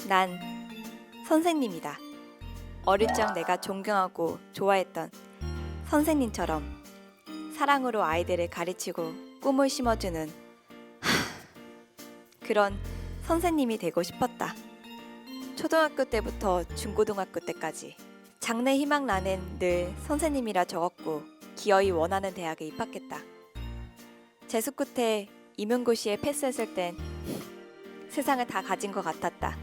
난 선생님이다. 어릴 적 내가 존경하고 좋아했던 선생님처럼 사랑으로 아이들을 가르치고 꿈을 심어주는 그런 선생님이 되고 싶었다. 초등학교 때부터 중고등학교 때까지 장래 희망란엔 늘 선생님이라 적었고 기어이 원하는 대학에 입학했다. 재수 끝에 임용고시에 패스했을 땐 세상을 다 가진 것 같았다.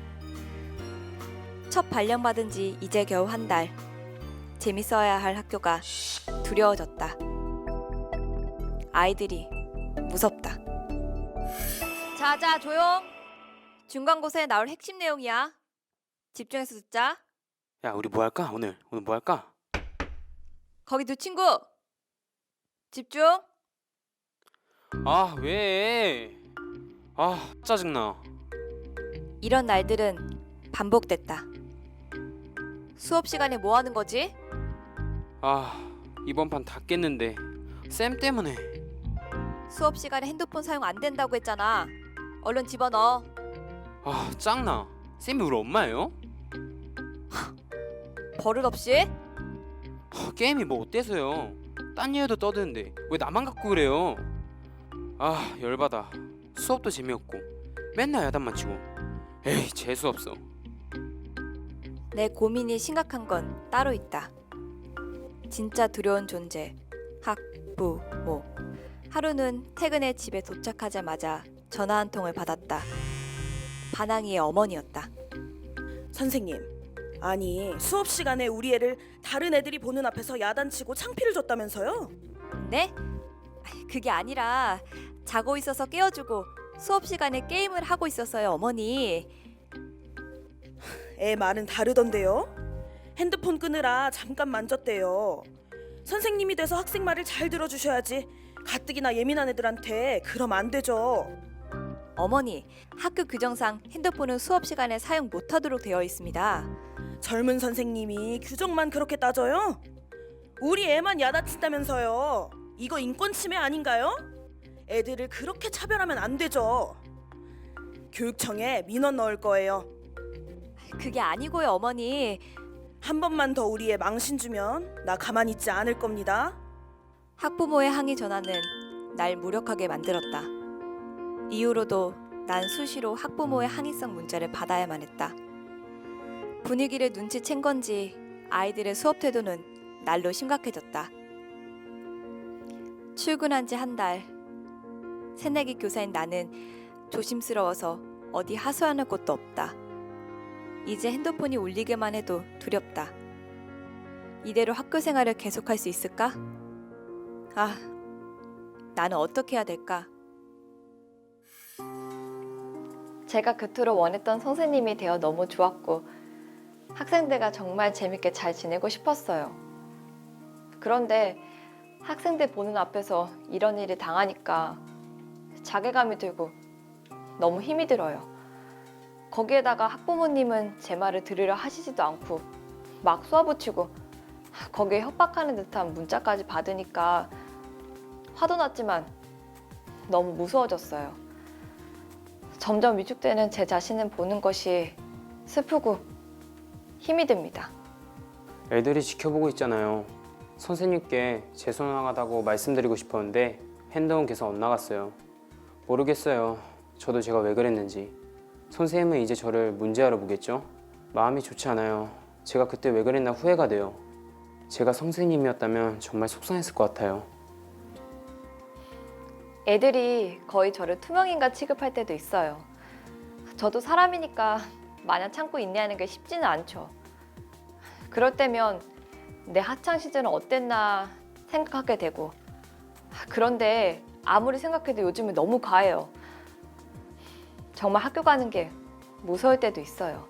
첫 발령받은 지 이제 겨우 한 달. 재밌어야 할 학교가 두려워졌다. 아이들이 무섭다. 자자 조용. 중간고사에 나올 핵심 내용이야. 집중해서 듣자. 야, 우리 뭐 할까? 오늘 뭐 할까? 거기 두 친구. 집중. 아, 왜? 아, 짜증나. 이런 날들은 반복됐다. 수업 시간에 뭐 하는 거지? 아, 이번 판 다 깼는데 쌤 때문에. 수업 시간에 핸드폰 사용 안 된다고 했잖아. 얼른 집어넣어. 아, 짱나. 쌤이 우리 엄마예요? 버릇없이? 게임이 뭐 어때서요? 딴 얘기도 떠드는데 왜 나만 갖고 그래요? 아, 열받아. 수업도 재미없고 맨날 야단만 치고. 에이, 재수없어. 내 고민이 심각한 건 따로 있다. 진짜 두려운 존재, 학부모. 하루는 퇴근해 집에 도착하자마자 전화 한 통을 받았다. 반항이의 어머니였다. 선생님, 아니 수업 시간에 우리 애를 다른 애들이 보는 앞에서 야단치고 창피를 줬다면서요? 네? 그게 아니라 자고 있어서 깨워주고 수업 시간에 게임을 하고 있었어요, 어머니. 애 말은 다르던데요? 핸드폰 끄느라 잠깐 만졌대요. 선생님이 돼서 학생 말을 잘 들어주셔야지. 가뜩이나 예민한 애들한테 그럼 안 되죠. 어머니, 학교 규정상 핸드폰은 수업 시간에 사용 못하도록 되어 있습니다. 젊은 선생님이 규정만 그렇게 따져요? 우리 애만 야단친다면서요. 이거 인권 침해 아닌가요? 애들을 그렇게 차별하면 안 되죠. 교육청에 민원 넣을 거예요. 그게 아니고요, 어머니. 한 번만 더 우리 애 망신 주면 나 가만히 있지 않을 겁니다. 학부모의 항의 전화는 날 무력하게 만들었다. 이후로도 난 수시로 학부모의 항의성 문자를 받아야만 했다. 분위기를 눈치챈 건지 아이들의 수업 태도는 날로 심각해졌다. 출근한 지 한 달. 새내기 교사인 나는 조심스러워서 어디 하소연할 곳도 없다. 이제 핸드폰이 울리기만 해도 두렵다. 이대로 학교 생활을 계속할 수 있을까? 아, 나는 어떻게 해야 될까? 제가 그토록 원했던 선생님이 되어 너무 좋았고 학생들과 정말 재밌게 잘 지내고 싶었어요. 그런데 학생들 보는 앞에서 이런 일이 당하니까 자괴감이 들고 너무 힘이 들어요. 거기에다가 학부모님은 제 말을 들으려 하시지도 않고 막 쏘아붙이고 거기에 협박하는 듯한 문자까지 받으니까 화도 났지만 너무 무서워졌어요. 점점 위축되는 제 자신을 보는 것이 슬프고 힘이 듭니다. 애들이 지켜보고 있잖아요. 선생님께 죄송하다고 말씀드리고 싶었는데 핸드폰 계속 엇나갔어요. 모르겠어요. 저도 제가 왜 그랬는지. 선생님은 이제 저를 문제아로 보겠죠? 마음이 좋지 않아요. 제가 그때 왜 그랬나 후회가 돼요. 제가 선생님이었다면 정말 속상했을 것 같아요. 애들이 거의 저를 투명인간 취급할 때도 있어요. 저도 사람이니까 마냥 참고 인내하는 게 쉽지는 않죠. 그럴 때면 내 학창시절은 어땠나 생각하게 되고, 그런데 아무리 생각해도 요즘은 너무 과해요. 정말 학교 가는 게 무서울 때도 있어요.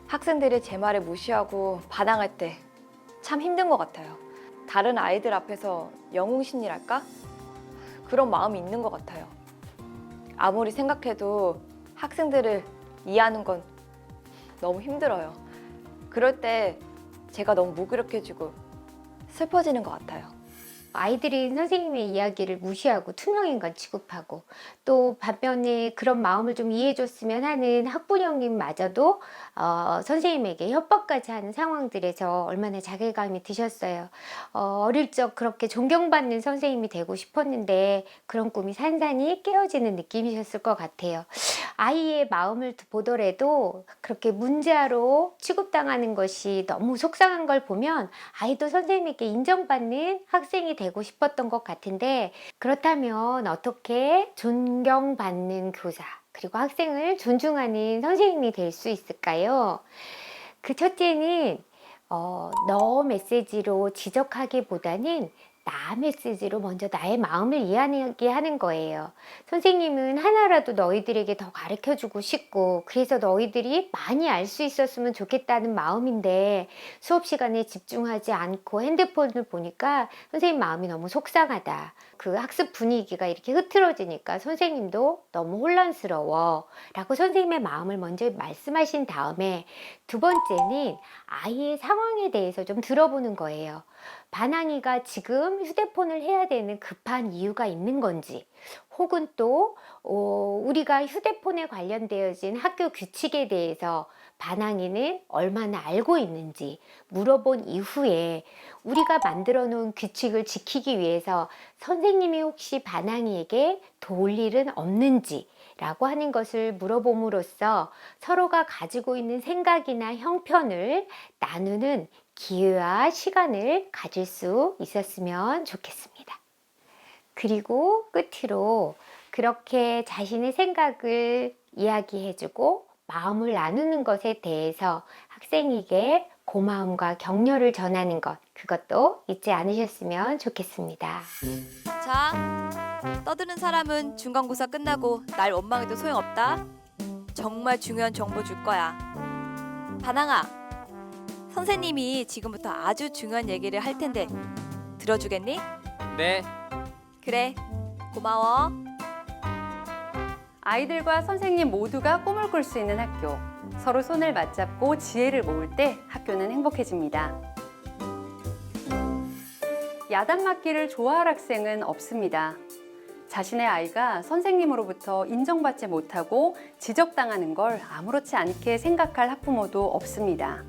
학생들이 제 말을 무시하고 반항할 때 참 힘든 것 같아요. 다른 아이들 앞에서 영웅심리랄까? 그런 마음이 있는 것 같아요. 아무리 생각해도 학생들을 이해하는 건 너무 힘들어요. 그럴 때 제가 너무 무기력해지고 슬퍼지는 것 같아요. 아이들은 선생님의 이야기를 무시하고 투명인간 취급하고, 또 반면에 그런 마음을 좀 이해해줬으면 하는 학부형님마저도 선생님에게 협박까지 하는 상황들에서 얼마나 자괴감이 드셨어요. 어릴 적 그렇게 존경받는 선생님이 되고 싶었는데 그런 꿈이 산산이 깨어지는 느낌이셨을 것 같아요. 아이의 마음을 보더라도 그렇게 문제아로 취급당하는 것이 너무 속상한 걸 보면 아이도 선생님에게 인정받는 학생이 되고 싶었던 것 같은데, 그렇다면 어떻게 존경받는 교사 그리고 학생을 존중하는 선생님이 될 수 있을까요? 그 첫째는 너 메시지로 지적하기보다는 나 메시지로 먼저 나의 마음을 이해하게 하는 거예요. 선생님은 하나라도 너희들에게 더 가르쳐주고 싶고, 그래서 너희들이 많이 알 수 있었으면 좋겠다는 마음인데 수업 시간에 집중하지 않고 핸드폰을 보니까 선생님 마음이 너무 속상하다. 그 학습 분위기가 이렇게 흐트러지니까 선생님도 너무 혼란스러워 라고 선생님의 마음을 먼저 말씀하신 다음에, 두 번째는 아이의 상황에 대해서 좀 들어보는 거예요. 반항이가 지금 휴대폰을 해야 되는 급한 이유가 있는 건지, 혹은 또 우리가 휴대폰에 관련되어진 학교 규칙에 대해서 반항이는 얼마나 알고 있는지 물어본 이후에 우리가 만들어 놓은 규칙을 지키기 위해서 선생님이 혹시 반항이에게 도울 일은 없는지 라고 하는 것을 물어봄으로써 서로가 가지고 있는 생각이나 형편을 나누는 기회와 시간을 가질 수 있었으면 좋겠습니다. 그리고 끝으로 그렇게 자신의 생각을 이야기해주고 마음을 나누는 것에 대해서 학생에게 고마움과 격려를 전하는 것, 그것도 잊지 않으셨으면 좋겠습니다. 자, 떠드는 사람은 중간고사 끝나고 날 원망해도 소용없다. 정말 중요한 정보 줄 거야. 반항아, 선생님이 지금부터 아주 중요한 얘기를 할 텐데 들어주겠니? 네. 그래, 고마워. 아이들과 선생님 모두가 꿈을 꿀 수 있는 학교. 서로 손을 맞잡고 지혜를 모을 때 학교는 행복해집니다. 야단 맞기를 좋아할 학생은 없습니다. 자신의 아이가 선생님으로부터 인정받지 못하고 지적당하는 걸 아무렇지 않게 생각할 학부모도 없습니다.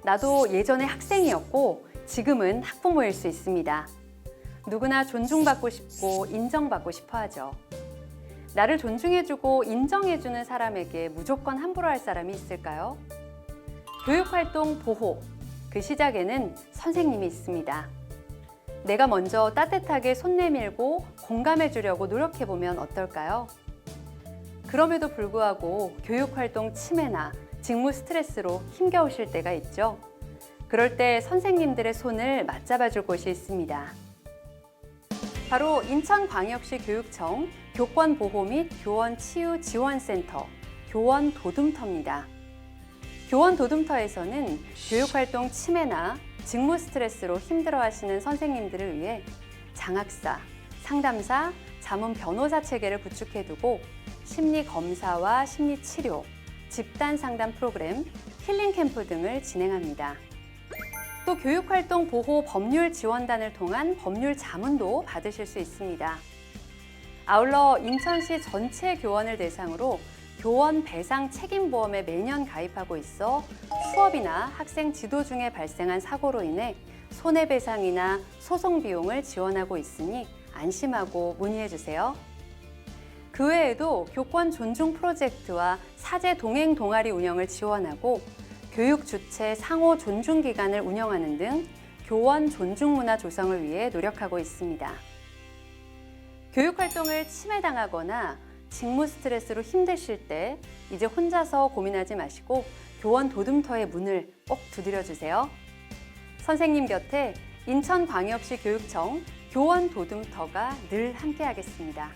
나도 예전에 학생이었고 지금은 학부모일 수 있습니다. 누구나 존중받고 싶고 인정받고 싶어 하죠. 나를 존중해주고 인정해주는 사람에게 무조건 함부로 할 사람이 있을까요? 교육활동 보호, 그 시작에는 선생님이 있습니다. 내가 먼저 따뜻하게 손 내밀고 공감해주려고 노력해보면 어떨까요? 그럼에도 불구하고 교육활동 침해나 직무 스트레스로 힘겨우실 때가 있죠. 그럴 때 선생님들의 손을 맞잡아줄 곳이 있습니다. 바로 인천광역시 교육청 교권보호 및 교원치유지원센터 교원도둠터입니다. 교원도둠터에서는 교육활동 침해나 직무 스트레스로 힘들어하시는 선생님들을 위해 장학사, 상담사, 자문 변호사 체계를 구축해두고 심리검사와 심리치료, 집단상담 프로그램, 힐링 캠프 등을 진행합니다. 또 교육활동 보호 법률 지원단을 통한 법률 자문도 받으실 수 있습니다. 아울러 인천시 전체 교원을 대상으로 교원 배상 책임보험에 매년 가입하고 있어 수업이나 학생 지도 중에 발생한 사고로 인해 손해배상이나 소송 비용을 지원하고 있으니 안심하고 문의해주세요. 그 외에도 교권 존중 프로젝트와 사제 동행 동아리 운영을 지원하고 교육 주체 상호 존중 기관을 운영하는 등 교원 존중 문화 조성을 위해 노력하고 있습니다. 교육 활동을 침해당하거나 직무 스트레스로 힘드실 때 이제 혼자서 고민하지 마시고 교원 도둠터의 문을 꼭 두드려 주세요. 선생님 곁에 인천광역시 교육청 교원 도둠터가 늘 함께하겠습니다.